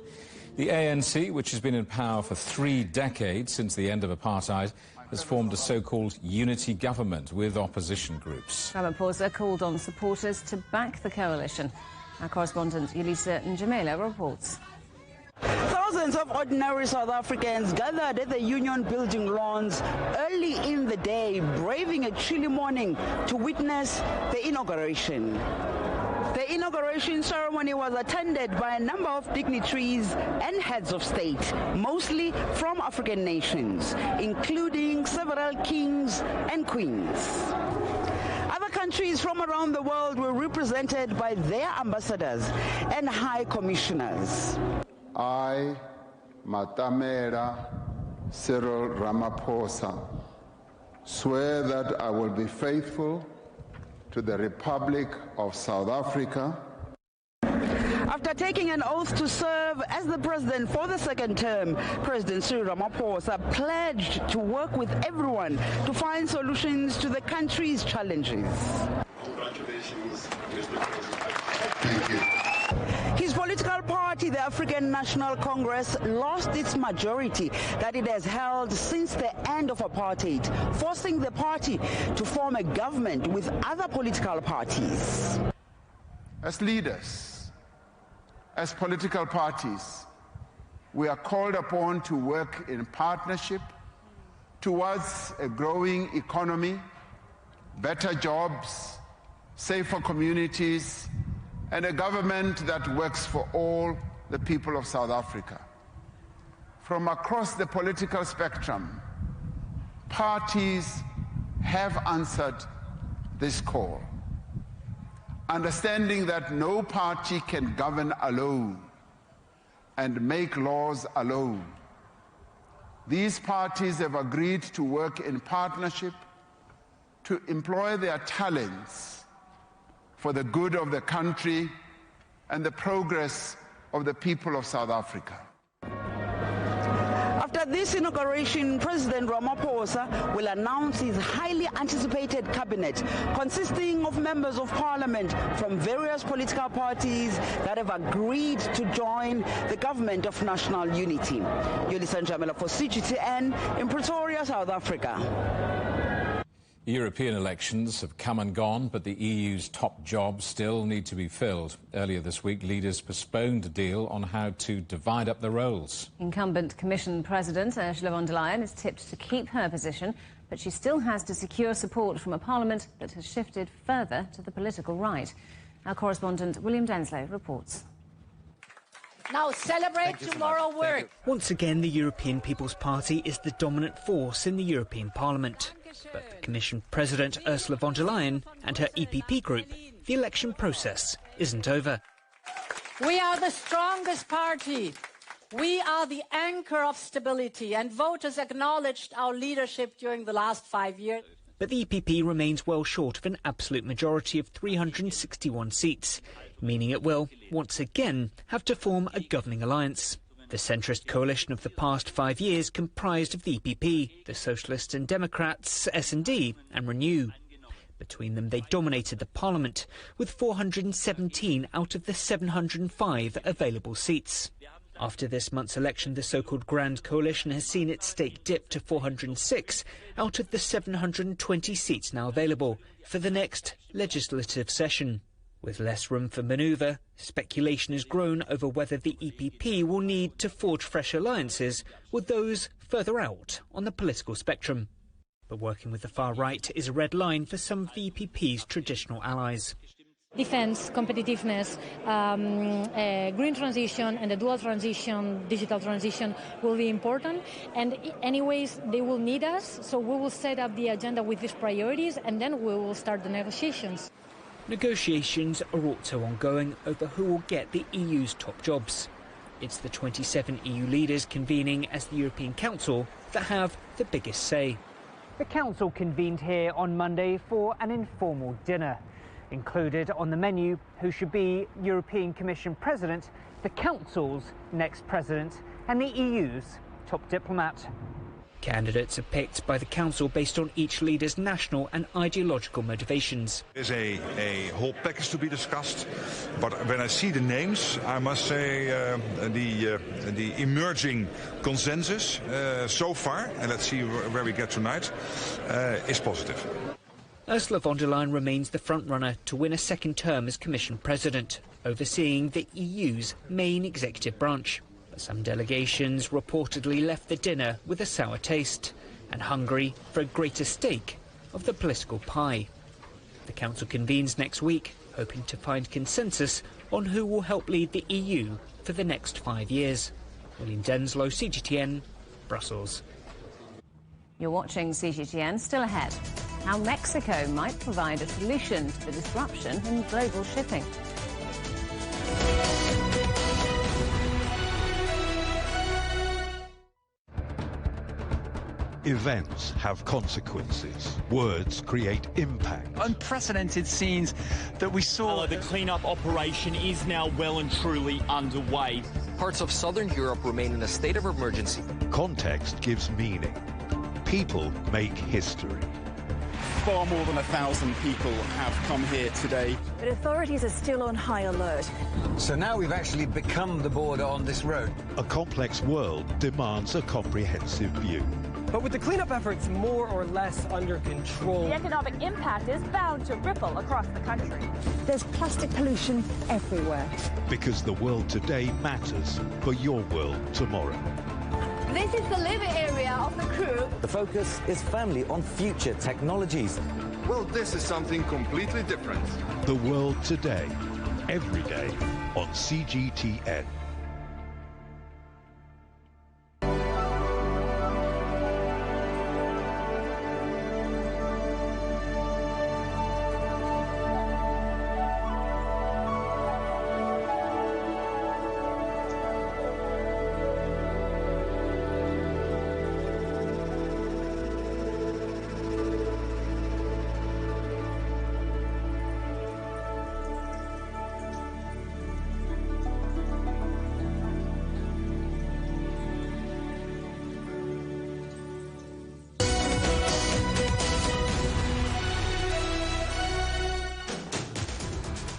[SPEAKER 2] The ANC, which has been in power for 3 decades since the end of apartheid, has formed a so-called unity government with opposition groups.
[SPEAKER 3] Ramaphosa called on supporters to back the coalition. Our correspondent Yulisa Njamela reports.
[SPEAKER 8] Thousands of ordinary South Africans gathered at the Union Building lawns early in the day, braving a chilly morning to witness the inauguration. The inauguration ceremony was attended by a number of dignitaries and heads of state, mostly from African nations, including several kings and queens. Other countries from around the world were represented by their ambassadors and high commissioners.
[SPEAKER 9] I, Matamela Cyril Ramaphosa, swear that I will be faithful to the Republic of South Africa.
[SPEAKER 8] After taking an oath to serve as the president for the second term, President Cyril Ramaphosa pledged to work with everyone to find solutions to the country's challenges.
[SPEAKER 9] Congratulations, Mr. President. Thank you.
[SPEAKER 8] His political party, the African National Congress, lost its majority that it has held since the end of apartheid, forcing the party to form a government with other political parties.
[SPEAKER 9] As leaders, as political parties, we are called upon to work in partnership towards a growing economy, better jobs, safer communities, and a government that works for all the people of South Africa. From across the political spectrum, parties have answered this call, understanding that no party can govern alone and make laws alone. These parties have agreed to work in partnership to employ their talents for the good of the country and the progress of the people of South Africa.
[SPEAKER 8] After this inauguration, President Ramaphosa will announce his highly anticipated cabinet, consisting of members of parliament from various political parties that have agreed to join the government of national unity. Yolisa Njamela for CGTN in Pretoria, South Africa.
[SPEAKER 2] European elections have come and gone, but the EU's top jobs still need to be filled. Earlier this week, leaders postponed a deal on how to divide up the roles.
[SPEAKER 3] Incumbent Commission President Ursula von der Leyen is tipped to keep her position, but she still has to secure support from a parliament that has shifted further to the political right. Our correspondent William Denslow reports.
[SPEAKER 10] Now celebrate tomorrow work.
[SPEAKER 11] Once again, the European People's Party is the dominant force in the European Parliament. But for Commission President Ursula von der Leyen and her EPP group, the election process isn't over.
[SPEAKER 10] We are the strongest party. We are the anchor of stability, and voters acknowledged our leadership during the last 5 years.
[SPEAKER 11] But the EPP remains well short of an absolute majority of 361 seats, meaning it will, once again, have to form a governing alliance. The centrist coalition of the past 5 years comprised of the EPP, the Socialists and Democrats, S&D and Renew. Between them, they dominated the parliament, with 417 out of the 705 available seats. After this month's election, the so-called Grand Coalition has seen its stake dip to 406 out of the 720 seats now available for the next legislative session. With less room for manoeuvre, speculation has grown over whether the EPP will need to forge fresh alliances with those further out on the political spectrum. But working with the far right is a red line for some of the EPP's traditional allies.
[SPEAKER 12] Defence, competitiveness, green transition and the dual transition, digital transition will be important. And anyways, they will need us, so we will set up the agenda with these priorities and then we will start the negotiations.
[SPEAKER 11] Negotiations are also ongoing over who will get the EU's top jobs. It's the 27 EU leaders convening as the European Council that have the biggest say.
[SPEAKER 24] The Council convened here on Monday for an informal dinner. Included on the menu who should be European Commission President, the Council's next President and the EU's top diplomat.
[SPEAKER 11] Candidates are picked by the Council based on each leader's national and ideological motivations.
[SPEAKER 25] There's a whole package to be discussed, but when I see the names, I must say the emerging consensus so far, and let's see where we get tonight, is positive.
[SPEAKER 11] Ursula von der Leyen remains the front-runner to win a second term as Commission President, overseeing the EU's main executive branch. But some delegations reportedly left the dinner with a sour taste and hungry for a greater stake of the political pie. The Council convenes next week, hoping to find consensus on who will help lead the EU for the next 5 years. William Denslow, CGTN, Brussels.
[SPEAKER 3] You're watching CGTN. Still ahead, how Mexico might provide a solution to the disruption in global shipping.
[SPEAKER 1] Events have consequences. Words create impact.
[SPEAKER 13] Unprecedented scenes that we saw.
[SPEAKER 14] The cleanup operation is now well and truly underway.
[SPEAKER 15] Parts of southern Europe remain in a state of emergency.
[SPEAKER 1] Context gives meaning. People make history.
[SPEAKER 14] Far more than 1,000 people have come here today.
[SPEAKER 16] But authorities are still on high alert.
[SPEAKER 19] So now we've actually become the border on this road.
[SPEAKER 1] A complex world demands a comprehensive view.
[SPEAKER 26] But with the cleanup efforts more or less under control,
[SPEAKER 27] the economic impact is bound to ripple across the country.
[SPEAKER 16] There's plastic pollution everywhere.
[SPEAKER 1] Because the world today matters for your world tomorrow.
[SPEAKER 27] This is the living area of the crew.
[SPEAKER 19] The focus is firmly on future technologies.
[SPEAKER 28] Well, this is something completely different.
[SPEAKER 1] The world today, every day on CGTN.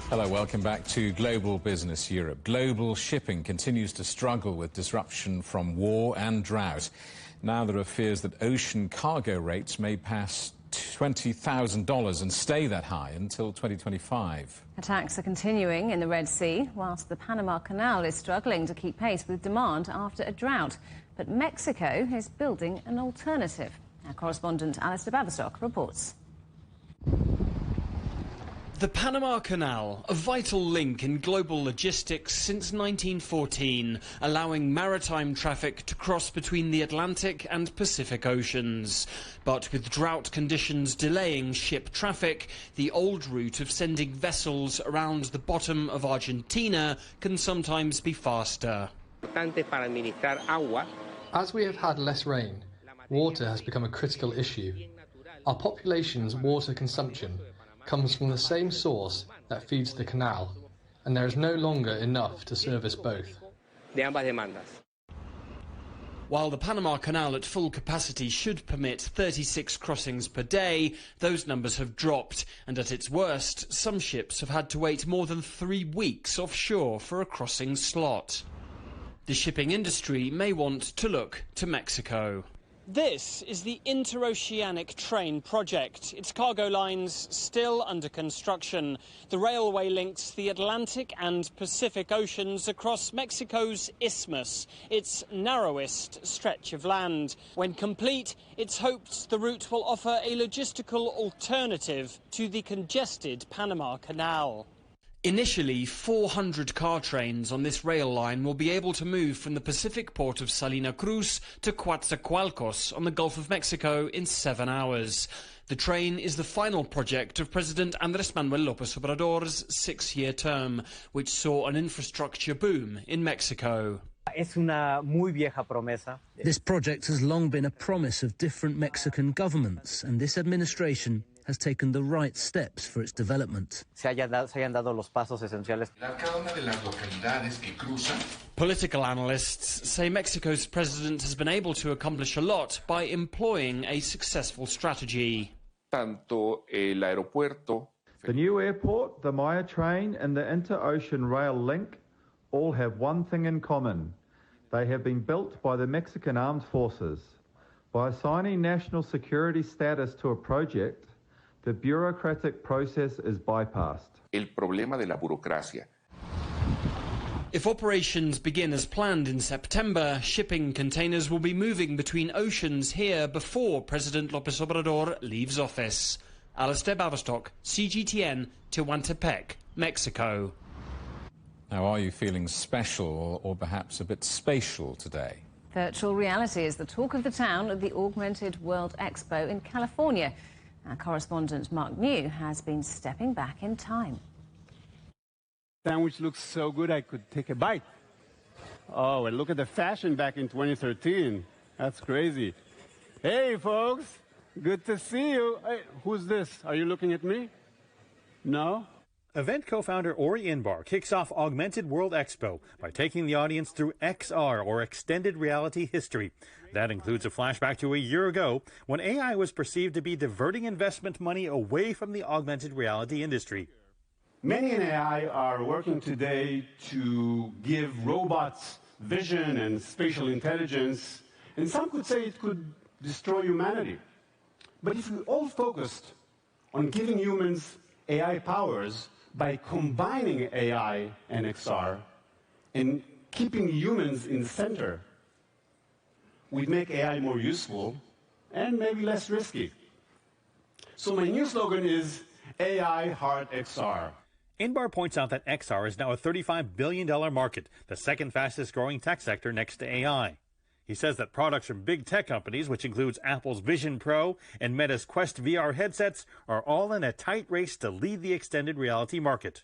[SPEAKER 2] Hello, welcome back to Global Business Europe. Global shipping continues to struggle with disruption from war and drought. Now there are fears that ocean cargo rates may pass $20,000 and stay that high until 2025.
[SPEAKER 3] Attacks are continuing in the Red Sea, whilst the Panama Canal is struggling to keep pace with demand after a drought. But Mexico is building an alternative. Our correspondent Alistair Baverstock reports.
[SPEAKER 29] The Panama Canal, a vital link in global logistics since 1914, allowing maritime traffic to cross between the Atlantic and Pacific Oceans. But with drought conditions delaying ship traffic, the old route of sending vessels around the bottom of Argentina can sometimes be faster.
[SPEAKER 30] As we have had less rain, water has become a critical issue. Our population's water consumption comes from the same source that feeds the canal, and there is no longer enough to service both.
[SPEAKER 29] While the Panama Canal at full capacity should permit 36 crossings per day, those numbers have dropped, and at its worst, some ships have had to wait more than 3 weeks offshore for a crossing slot. The shipping industry may want to look to Mexico. This is the Interoceanic Train project. Its cargo lines still under construction. The railway links the Atlantic and Pacific Oceans across Mexico's isthmus, its narrowest stretch of land. When complete, it's hoped the route will offer a logistical alternative to the congested Panama Canal. Initially, 400 car trains on this rail line will be able to move from the Pacific port of Salina Cruz to Coatzacoalcos on the Gulf of Mexico in 7 hours. The train is the final project of President Andrés Manuel López Obrador's 6-year term, which saw an infrastructure boom in Mexico.
[SPEAKER 31] This project has long been a promise of different Mexican governments, and this administration has taken the right steps for its development.
[SPEAKER 29] Political analysts say Mexico's president has been able to accomplish a lot by employing a successful strategy.
[SPEAKER 32] The new airport, the Maya train and the Inter-Ocean Rail link all have one thing in common. They have been built by the Mexican Armed Forces. By assigning national security status to a project, the bureaucratic process is bypassed.
[SPEAKER 29] El problema de la burocracia. If operations begin as planned in September, shipping containers will be moving between oceans here before President López Obrador leaves office. Alistair Baverstock, CGTN, Tehuantepec, Mexico.
[SPEAKER 2] Now, are you feeling special or perhaps a bit spatial today?
[SPEAKER 3] Virtual reality is the talk of the town at the Augmented World Expo in California. Our correspondent Mark New has been stepping back in time.
[SPEAKER 33] Sandwich looks so good I could take a bite. Oh, and look at the fashion back in 2013. That's crazy. Hey, folks. Good to see you. Hey, who's this? Are you looking at me? No?
[SPEAKER 4] Event co-founder Ori Inbar kicks off Augmented World Expo by taking the audience through XR, or extended reality history. That includes a flashback to a year ago when AI was perceived to be diverting investment money away from the augmented reality industry.
[SPEAKER 33] Many in AI are working today to give robots vision and spatial intelligence, and some could say it could destroy humanity. But if we all focused on giving humans AI powers by combining AI and XR and keeping humans in the center, we'd make AI more useful and maybe less risky. So my new slogan is AI Heart XR.
[SPEAKER 4] Inbar points out that XR is now a $35 billion market, the second fastest growing tech sector next to AI. He says that products from big tech companies, which includes Apple's Vision Pro and Meta's Quest VR headsets, are all in a tight race to lead the extended reality market.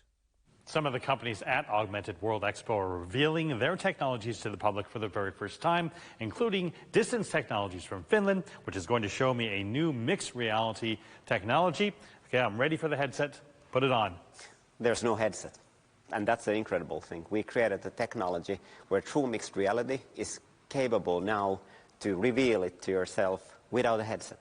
[SPEAKER 4] Some of the companies at Augmented World Expo are revealing their technologies to the public for the very first time, including Distance Technologies from Finland, which is going to show me a new mixed reality technology. Okay, I'm ready for the headset. Put it on.
[SPEAKER 5] There's no headset, and that's the incredible thing. We created a technology where true mixed reality is capable now to reveal it to yourself without a headset.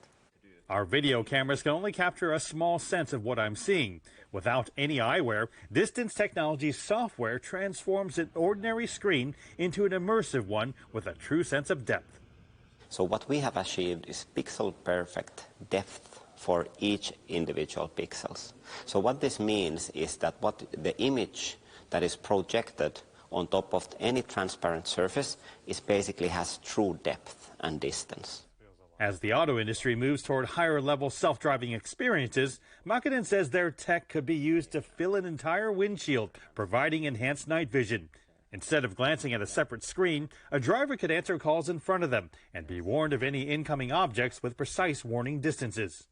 [SPEAKER 4] Our video cameras can only capture a small sense of what I'm seeing. Without any eyewear, Distance Technologies software transforms an ordinary screen into an immersive one with a true sense of depth.
[SPEAKER 5] So what we have achieved is pixel-perfect depth for each individual pixels. So what this means is that what the image that is projected on top of any transparent surface is basically has true depth and distance.
[SPEAKER 4] As the auto industry moves toward higher-level self-driving experiences, Makinen says their tech could be used to fill an entire windshield, providing enhanced night vision. Instead of glancing at a separate screen, a driver could answer calls in front of them and be warned of any incoming objects with precise warning distances.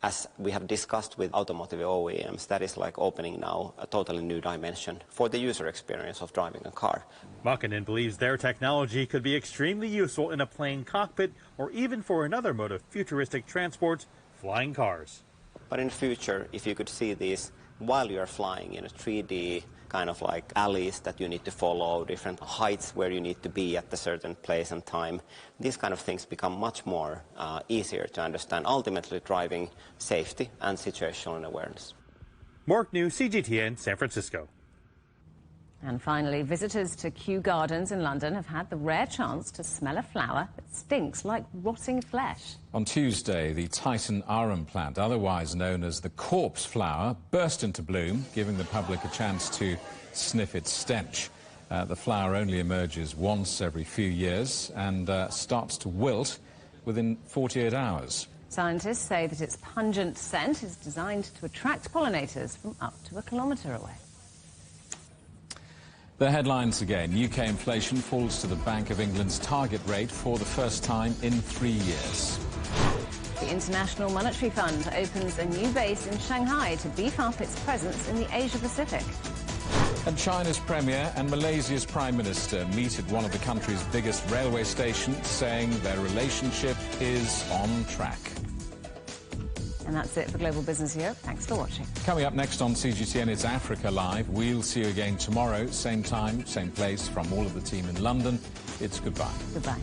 [SPEAKER 5] As we have discussed with automotive OEMs, that is like opening now a totally new dimension for the user experience of driving a car.
[SPEAKER 4] Makinen believes their technology could be extremely useful in a plane cockpit or even for another mode of futuristic transport, flying cars.
[SPEAKER 5] But in the future, if you could see these while you're flying in a 3D kind of like alleys that you need to follow, different heights where you need to be at a certain place and time, these kind of things become much more easier to understand, ultimately driving safety and situational awareness.
[SPEAKER 4] Mark New, CGTN, San Francisco.
[SPEAKER 3] And finally, visitors to Kew Gardens in London have had the rare chance to smell a flower that stinks like rotting flesh.
[SPEAKER 2] On Tuesday, the Titan Arum plant, otherwise known as the corpse flower, burst into bloom, giving the public a chance to sniff its stench. The flower only emerges once every few years and starts to wilt within 48 hours.
[SPEAKER 3] Scientists say that its pungent scent is designed to attract pollinators from up to a kilometre away.
[SPEAKER 2] The headlines again. UK inflation falls to the Bank of England's target rate for the first time in 3 years.
[SPEAKER 3] The International Monetary Fund opens a new base in Shanghai to beef up its presence in the Asia-Pacific.
[SPEAKER 2] And China's Premier and Malaysia's Prime Minister meet at one of the country's biggest railway stations, saying their relationship is on track.
[SPEAKER 3] And that's it for Global Business Europe. Thanks for watching.
[SPEAKER 2] Coming up next on CGTN, it's Africa Live. We'll see you again tomorrow, same time, same place. From all of the team in London, it's goodbye.
[SPEAKER 3] Goodbye.